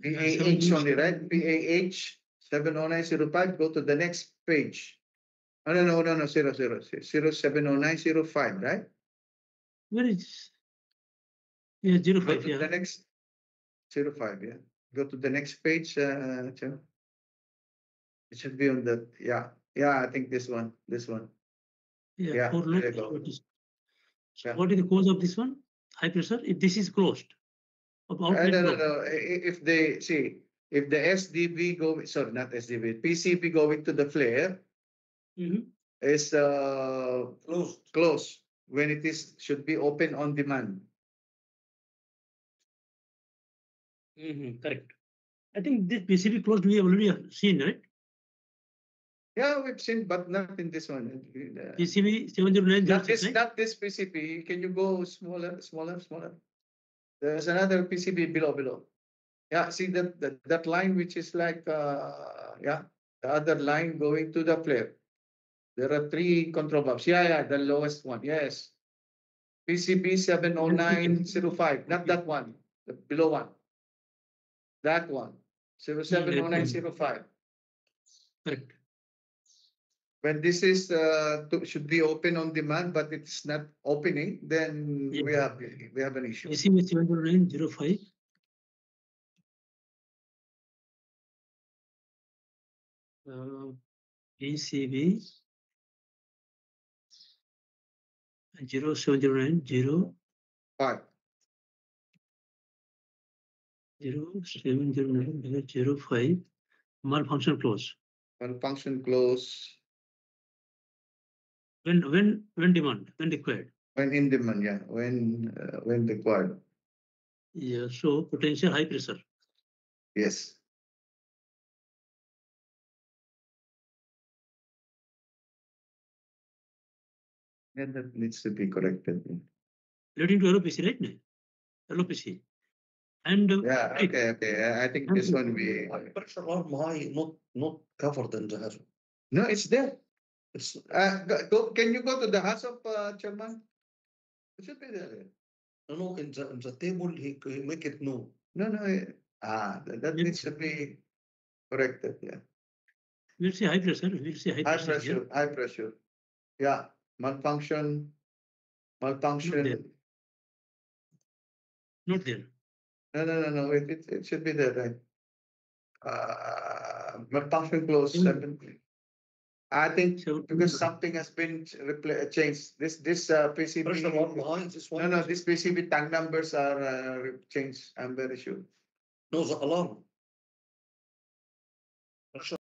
PAH only, right? PAH 70905. Go to the next page. Oh, no, 070905, right? Where is? Yeah, Go 05. to Yeah. the next 05, yeah. Go to the next page. It should be on the, yeah. Yeah, I think this one. Yeah. Yeah, For there loop. you go. So Yeah. what is the cause of this one? High pressure. If this is closed. Of outlet No. block. If they see, if the SDB go, sorry, not SDB, PCB going to the flare is closed when it is should be open on demand. Correct. I think this PCB closed we have already seen, right? Yeah, we've seen, but not in this one. PCB 70906, right? Not this PCB. Can you go smaller? There's another PCB below. Yeah, see that line which is like yeah, the other line going to the flare. There are 3 control valves. Yeah, the lowest one. Yes. PCB 70905. Not that one. The below one. That one. 070905. Correct. When this is should be open on demand, but it's not opening, then we have an issue. PCB 70905. PCB 0709 5. 0709 malfunction close. Malfunction close. When demand, when required. When in demand, yeah. When required. Yeah. So potential high pressure. Yes. Yeah, that needs to be corrected. Leading to LOPC, right? LOPC. And yeah, okay. I think this one we pressure alarm high, not covered in the hazard. no, it's there. It's can you go to the HACCP, Chairman? It should be there. No, in the table he make it no. No. That needs to be corrected. Yeah. We'll see high pressure. We'll see high pressure. High pressure. Yeah. Malfunction. Not there. No. It should be there, right? Malfunction close 7. I think because something has been changed. This PCB. Pressure alarm high. This one. No. This PCB tag numbers are changed. I'm very sure. No, the alarm.